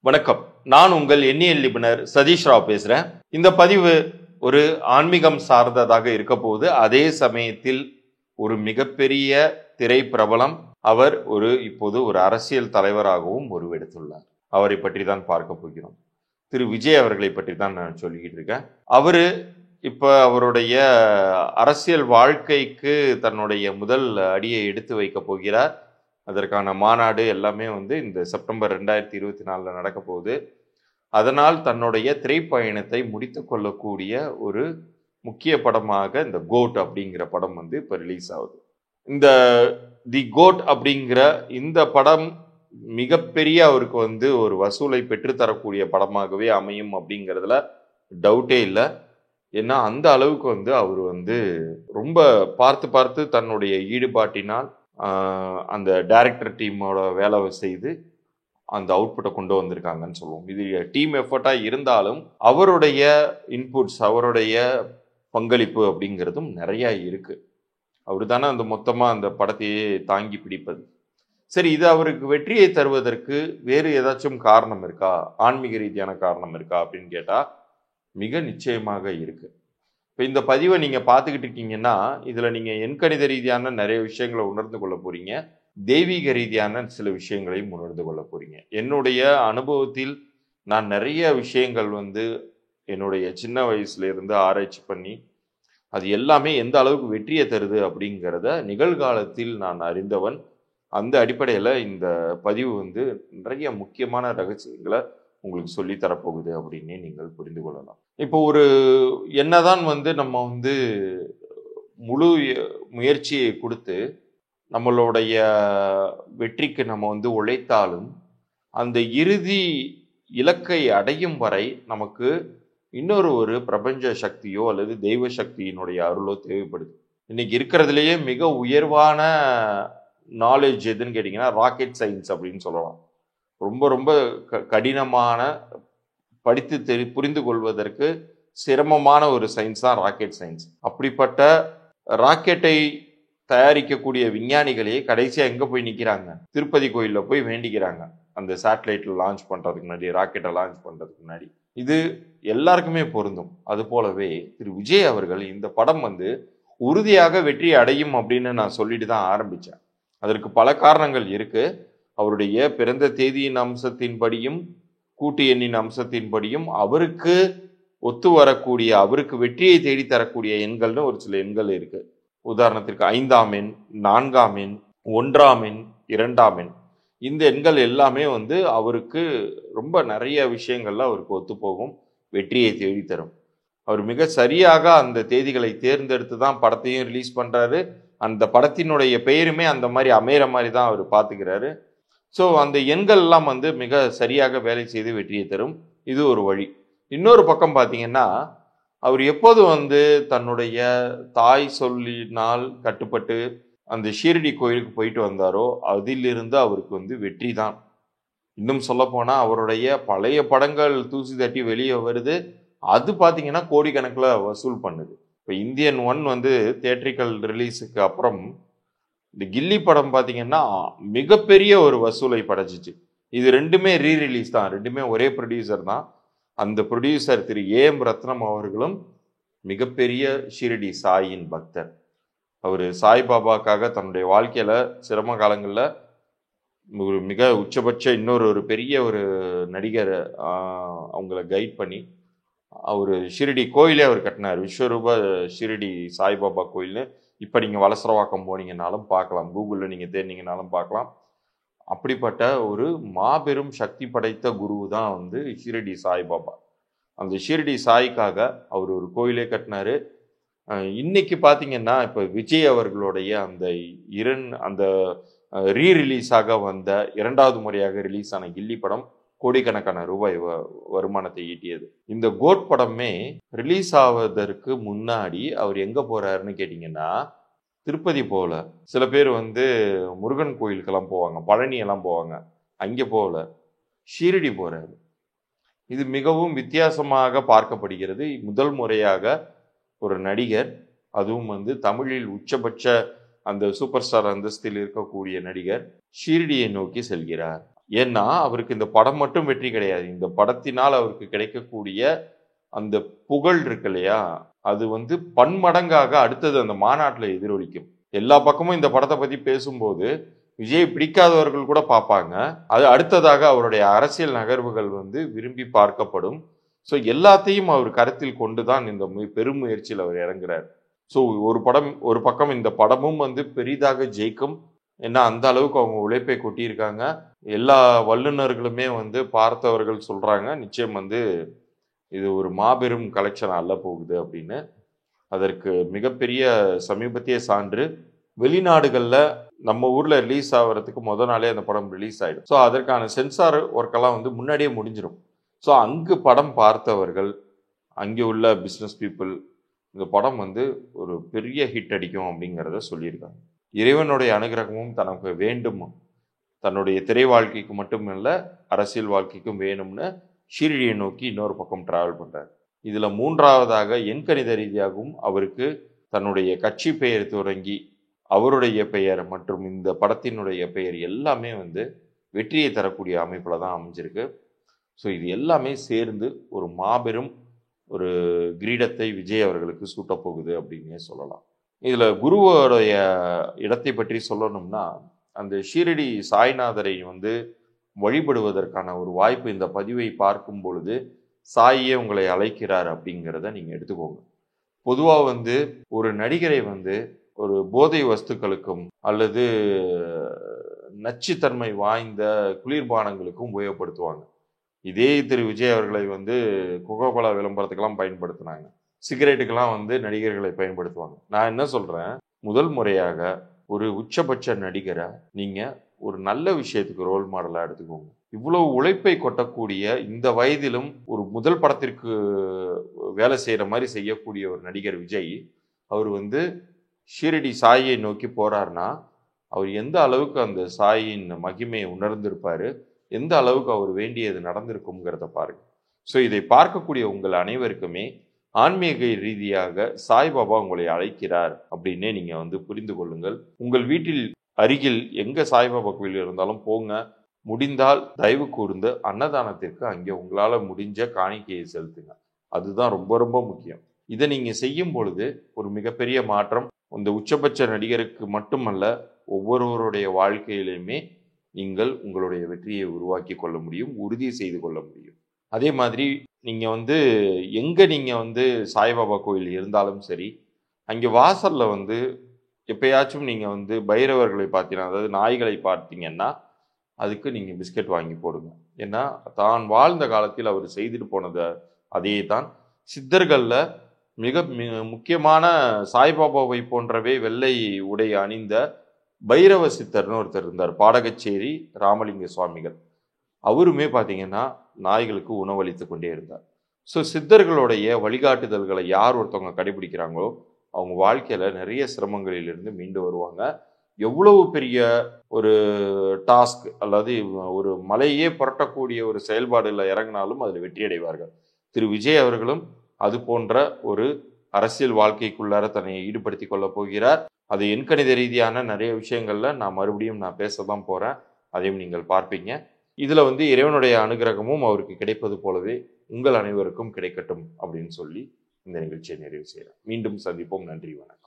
வணக்கம். நான் உங்கள் எண்ணியல் நிபுணர் சதீஷ் ராவ் பேசுறேன். இந்த பதிவு ஒரு ஆன்மீகம் சார்ந்ததாக இருக்க போது, அதே சமயத்தில் ஒரு மிகப்பெரிய திரை பிரபலம். அவர் இப்போது ஒரு அரசியல் தலைவராகவும் உருவெடுத்துள்ளார். அவரை பற்றி தான் பார்க்க போகிறோம். திரு விஜய் அவர்களை பற்றி தான் நான் சொல்லிக்கிட்டு இருக்கேன். இப்ப அவருடைய அரசியல் வாழ்க்கைக்கு தன்னுடைய முதல் அடியை எடுத்து வைக்க போகிறார். அதற்கான மாநாடு எல்லாமே இந்த செப்டம்பர் 2024 நடக்க போகுது. அதனால் தன்னுடைய திரைப்பயணத்தை முடித்து கொள்ளக்கூடிய ஒரு முக்கிய படமாக இந்த கோட் அப்படிங்கிற படம் இப்ப ரிலீஸ் ஆகுது. இந்த தி கோட் அப்படிங்கிற இந்த படம் மிகப்பெரிய அவருக்கு ஒரு வசூலை பெற்றுத்தரக்கூடிய படமாகவே அமையும் அப்படிங்கிறதுல டவுட்டே இல்லை. ஏன்னா அந்த அளவுக்கு அவர் ரொம்ப பார்த்து பார்த்து தன்னுடைய ஈடுபாட்டினால் அந்த டைரக்டர் டீமோட வேலை செய்து அந்த அவுட்புட்டை கொண்டு வந்திருக்காங்கன்னு சொல்லுவோம். இது டீம் எஃபர்ட்டாக இருந்தாலும் அவருடைய இன்புட்ஸ், அவருடைய பங்களிப்பு அப்படிங்கிறதும் நிறையா இருக்கு. அவர் தானே மொத்தமாக அந்த படத்தையே தாங்கி பிடிப்பது. சரி, இது அவருக்கு வெற்றியை தருவதற்கு வேறு ஏதாச்சும் காரணம் இருக்கா, ஆன்மீக ரீதியான காரணம் இருக்கா அப்படின்னு கேட்டால் மிக நிச்சயமாக இருக்கு. இப்போ இந்த பதிவை நீங்கள் பார்த்துக்கிட்டு இருக்கீங்கன்னா இதில் நீங்கள் எண்கணித ரீதியான நிறைய விஷயங்களை உணர்ந்து கொள்ள போறீங்க, தெய்வீக ரீதியான சில விஷயங்களையும் உணர்ந்து கொள்ள போறீங்க. என்னுடைய அனுபவத்தில் நான் நிறைய விஷயங்கள் என்னுடைய சின்ன வயசுல இருந்து ஆராய்ச்சி பண்ணி அது எல்லாமே எந்த அளவுக்கு வெற்றியை தருது அப்படிங்கிறத நிகழ்காலத்தில் நான் அறிந்தவன். அந்த அடிப்படையில் இந்த பதிவு நிறைய முக்கியமான ரகசியங்களை உங்களுக்கு சொல்லி தரப்போகுது அப்படின்னு நீங்கள் புரிந்து கொள்ளலாம். இப்போ என்னதான் நம்ம முழு முயற்சியை கொடுத்து நம்மளுடைய வெற்றிக்கு நம்ம உழைத்தாலும் அந்த இறுதி இலக்கை அடையும் வரை நமக்கு இன்னொரு பிரபஞ்ச சக்தியோ அல்லது தெய்வ சக்தியினுடைய அருளோ தேவைப்படுது. இன்னைக்கு இருக்கிறதுலேயே மிக உயர்வான நாலேஜ் எதுன்னு கேட்டிங்கன்னா ராக்கெட் சயின்ஸ் அப்படின்னு சொல்லலாம். ரொம்ப ரொம்ப கடினமான, படித்து புரிந்து கொள்வதற்கு சிரமமான ஒரு சயின்ஸ் தான் ராக்கெட் சயின்ஸ். அப்படிப்பட்ட ராக்கெட்டை தயாரிக்கக்கூடிய விஞ்ஞானிகளே கடைசியாக எங்கே போய் நிற்கிறாங்க? திருப்பதி கோயிலில் போய் வேண்டிக்கிறாங்க, அந்த சேட்டலைட்டில் லான்ச் பண்ணுறதுக்கு முன்னாடி, ராக்கெட்டை லான்ச் பண்ணுறதுக்கு முன்னாடி. இது எல்லாருக்குமே பொருந்தும். அது போலவே திரு விஜய் அவர்கள் இந்த படம் உறுதியாக வெற்றி அடையும் அப்படின்னு நான் சொல்லிட்டு தான் ஆரம்பித்தேன். அதற்கு பல காரணங்கள் இருக்கு. அவருடைய பிறந்த தேதியின் அம்சத்தின்படியும் கூட்டு எண்ணின் அம்சத்தின்படியும் அவருக்கு ஒத்து வரக்கூடிய, அவருக்கு வெற்றியை தேடி தரக்கூடிய எண்கள்னு ஒரு சில எண்கள் இருக்கு. உதாரணத்திற்கு 5ஆம் எண், 4ஆம் எண், 1ஆம் எண், 2ஆம் எண். இந்த எண்கள் எல்லாமே அவருக்கு ரொம்ப நிறைய விஷயங்கள்ல அவருக்கு ஒத்து போகும், வெற்றியை தேடித்தரும். அவர் மிக சரியாக அந்த தேதிகளை தேர்ந்தெடுத்து தான் படத்தையும் ரிலீஸ் பண்றாரு. அந்த படத்தினுடைய பெயருமே அந்த மாதிரி அமையிற மாதிரி தான் அவர் பார்த்துக்கிறாரு. ஸோ அந்த எண்கள் எல்லாம் மிக சரியாக வேலை செய்து வெற்றியை தரும். இது ஒரு வழி. இன்னொரு பக்கம் பார்த்தீங்கன்னா அவர் எப்போது தன்னுடைய தாய் சொல்லினால் கட்டுப்பட்டு அந்த ஷீரடி கோயிலுக்கு போயிட்டு வந்தாரோ அதிலிருந்து அவருக்கு வெற்றி தான். இன்னும் சொல்ல போனால் அவருடைய பழைய படங்கள் தூசி தட்டி வெளியே வருது. அது பார்த்தீங்கன்னா கோடிக்கணக்கில் வசூல் பண்ணுது. இப்போ இந்தியன் 1 தியேட்ரிக்கல் ரிலீஸுக்கு அப்புறம் இந்த கில்லி படம் பார்த்தீங்கன்னா மிகப்பெரிய ஒரு வசூலை படைச்சிச்சு. இது ரெண்டுமே ரீரிலீஸ் தான், ரெண்டுமே ஒரே ப்ரொடியூசர் தான். அந்த ப்ரொடியூசர் திரு ஏஎம் ரத்னம் அவர்களும் மிகப்பெரிய ஷீரடி சாயின் பக்தர். அவர் சாய்பாபாக்காக தன்னுடைய வாழ்க்கையில சிரம காலங்களில் ஒரு மிக உச்சபட்ச இன்னொரு பெரிய ஒரு நடிகர் அவங்கள கைட் பண்ணி அவர் ஷீரடி கோயிலே அவர் கட்டினார். விஸ்வரூப ஷீரடி சாய்பாபா கோயில்னு இப்போ நீங்கள் வலசரவாக்கம் போனீங்கன்னாலும் பார்க்கலாம், கூகுளில் நீங்கள் தேடினீங்கனாலும் பார்க்கலாம். அப்படிப்பட்ட ஒரு மாபெரும் சக்தி படைத்த குரு தான் ஷீரடி சாய்பாபா. அந்த ஷீரடி சாய்க்காக அவர் ஒரு கோயிலே கட்டினாரு. இன்னைக்கு பார்த்தீங்கன்னா இப்போ விஜய் அவர்களுடைய அந்த ரீரிலீஸாக வந்த 2வது முறையாக ரிலீஸ் ஆன கில்லி படம் கோடிக்கணக்கான ரூபாய் வருமானத்தை ஈட்டியது. இந்த கோட் படமே ரிலீஸ் ஆவதற்கு முன்னாடி அவர் எங்க போறாருன்னு கேட்டீங்கன்னா திருப்பதி போகல. சில பேர் முருகன் கோயிலுக்கெல்லாம் போவாங்க, பழனி எல்லாம் போவாங்க, அங்கே போகல, ஷீரடி போறாரு. இது மிகவும் வித்தியாசமாக பார்க்கப்படுகிறது. முதல் முறையாக ஒரு நடிகர், அதுவும் தமிழில் உச்சபட்ச அந்த சூப்பர் ஸ்டார் அந்தஸ்தில் இருக்கக்கூடிய நடிகர் ஷீரடியை நோக்கி செல்கிறார். ஏன்னா அவருக்கு இந்த படம் மட்டும் வெற்றி கிடையாது. இந்த படத்தினால் அவருக்கு கிடைக்கக்கூடிய அந்த புகழ் இருக்கு இல்லையா, அது பன்மடங்காக அடுத்தது அந்த மாநாட்டில் எதிரொலிக்கும். எல்லா பக்கமும் இந்த படத்தை பத்தி பேசும்போது விஜய் பிடிக்காதவர்கள் கூட பார்ப்பாங்க. அது அடுத்ததாக அவருடைய அரசியல் நகர்வுகள் விரும்பி பார்க்கப்படும். ஸோ எல்லாத்தையும் அவர் கருத்தில் கொண்டுதான் இந்த பெரும் முயற்சியில் அவர் இறங்குறார். ஸோ ஒரு பக்கம் இந்த படமும் பெரிதாக ஜெயிக்கும். ஏன்னா அந்த அளவுக்கு அவங்க உழைப்பை கொட்டியிருக்காங்க. எல்லா வல்லுநர்களுமே பார்த்தவர்கள் சொல்றாங்க, நிச்சயம் இது ஒரு மாபெரும் கலெக்ஷன் அல்ல போகுது அப்படின்னு. அதற்கு மிகப்பெரிய சமீபத்திய சான்று வெளிநாடுகளில் நம்ம ஊரில் ரிலீஸ் ஆகிறதுக்கு முதல் நாளே அந்த படம் ரிலீஸ் ஆகிடும். ஸோ அதற்கான சென்சார் ஒர்க்கெல்லாம் முன்னாடியே முடிஞ்சிடும். ஸோ அங்கு படம் பார்த்தவர்கள், அங்கே உள்ள பிஸ்னஸ் பீப்புள் இந்த படம் ஒரு பெரிய ஹிட் அடிக்கும் அப்படிங்கிறத சொல்லியிருக்காங்க. இறைவனுடைய அனுகிரகமும் தனக்கு வேண்டும், தன்னுடைய திரை வாழ்க்கைக்கு மட்டுமல்ல அரசியல் வாழ்க்கைக்கும் வேணும்னு ஷீரடியை நோக்கி இன்னொரு பக்கம் டிராவல் பண்ணுறார். இதில் மூன்றாவதாக எண்கணித ரீதியாகவும் அவருக்கு தன்னுடைய கட்சி பெயர் தொடங்கி அவருடைய பெயர் மற்றும் இந்த படத்தினுடைய பெயர் எல்லாமே வெற்றியை தரக்கூடிய அமைப்பில் தான் அமைஞ்சிருக்கு. ஸோ இது எல்லாமே சேர்ந்து ஒரு மாபெரும் ஒரு கிரீடத்தை விஜய் அவர்களுக்கு சூட்டப்போகுது அப்படின்னே சொல்லலாம். இதில் குருவோடைய இடத்தை பற்றி சொல்லணும்னா, அந்த ஷீரடி சாய்நாதரை வழிபடுவதற்கான ஒரு வாய்ப்பு இந்த பதிவை பார்க்கும் பொழுது சாயே உங்களை அழைக்கிறார் அப்படிங்கிறத நீங்கள் எடுத்துக்கோங்க. பொதுவாக ஒரு நடிகரை ஒரு போதை வஸ்துக்களுக்கும் அல்லது நச்சுத்தன்மை வாய்ந்த குளிர்பானங்களுக்கும் உபயோகப்படுத்துவாங்க. இதே திரு விஜய் அவர்களை கோகோகோலா விளம்பரத்துக்கெல்லாம் பயன்படுத்தினாங்க. சிகரெட்டுக்கெல்லாம் நடிகர்களை பயன்படுத்துவாங்க. நான் என்ன சொல்றேன், முதல் முறையாக ஒரு உச்சபட்ச நடிகரை நீங்க ஒரு நல்ல விஷயத்துக்கு ரோல் மாடலா எடுத்துக்கோங்க. இவ்வளவு உழைப்பை கொட்டக்கூடிய இந்த வயதிலும் ஒரு முதல் படத்திற்கு வேலை செய்யற மாதிரி செய்யக்கூடிய ஒரு நடிகர் விஜய் அவர் ஷீரடி சாயை நோக்கி போறாருன்னா அவர் எந்த அளவுக்கு அந்த சாயின் மகிமையை உணர்ந்திருப்பாரு, எந்த அளவுக்கு அவர் வேண்டியது நடந்திருக்குங்கிறத பாருங்க. ஸோ இதை பார்க்கக்கூடிய உங்கள் அனைவருக்குமே ஆன்மீக ரீதியாக சாய்பாபா உங்களை அழைக்கிறார் அப்படின்னே நீங்க புரிந்து கொள்ளுங்கள். உங்கள் வீட்டில் அருகில் எங்க சாய்பாபா கோயில் இருந்தாலும் போங்க. முடிந்தால் தயவு கூர்ந்து அன்னதானத்திற்கு அங்கே உங்களால் முடிஞ்ச காணிக்கையை செலுத்துங்க. அதுதான் ரொம்ப ரொம்ப முக்கியம். இதை நீங்க செய்யும் பொழுது ஒரு மிகப்பெரிய மாற்றம் இந்த உச்சபட்ச நடிகருக்கு மட்டுமல்ல, ஒவ்வொருவருடைய வாழ்க்கையிலுமே நீங்கள் உங்களுடைய வெற்றியை உருவாக்கி கொள்ள முடியும், உறுதி செய்து கொள்ள முடியும். அதே மாதிரி நீங்க எங்க நீங்க சாய்பாபா கோயில் இருந்தாலும் சரி, அங்கே வாசல்ல எப்பயாச்சும் நீங்க பைரவர்களை பார்த்தீங்கன்னா, அதாவது நாய்களை பார்த்தீங்கன்னா அதுக்கு நீங்க பிஸ்கட் வாங்கி போடுங்க. ஏன்னா தான் வாழ்ந்த காலத்தில் அவர் செய்துட்டு போனதை அதே தான் சித்தர்கள்ல மிக முக்கியமான சாய்பாபாவை போன்றவே வெள்ளை உடை அணிந்த பைரவ சித்தர்னு ஒருத்தர் இருந்தார், பாடகச்சேரி ராமலிங்க சுவாமிகள். அவருமே பார்த்தீங்கன்னா நாய்களுக்கு உணவளித்து கொண்டே இருந்தார். ஸோ சித்தர்களுடைய வழிகாட்டுதல்களை யார் ஒருத்தவங்க கடைபிடிக்கிறாங்களோ அவங்க வாழ்க்கையில நிறைய சிரமங்களிலிருந்து மீண்டு வருவாங்க. எவ்வளவு பெரிய ஒரு டாஸ்க் அல்லது ஒரு மலையே புரட்டக்கூடிய ஒரு செயல்பாடுல இறங்கினாலும் அதில் வெற்றி அடைவார்கள். திரு விஜய் அவர்களும் அது போன்ற ஒரு அரசியல் வாழ்க்கைக்குள்ளார தன்னை ஈடுபடுத்தி கொள்ள போகிறார். அது எண்கணித ரீதியான நிறைய விஷயங்கள்ல நான் மறுபடியும் பேசதான் போறேன். அதையும் நீங்கள் பார்ப்பீங்க. இதுல இறைவனுடைய அனுகிரகமும் அவருக்கு கிடைப்பது போலவே உங்கள் அனைவருக்கும் கிடைக்கட்டும் அப்படின்னு சொல்லி இந்த நிகழ்ச்சியை நிறைவு செய்யறேன். மீண்டும் சந்திப்போம். நன்றி, வணக்கம்.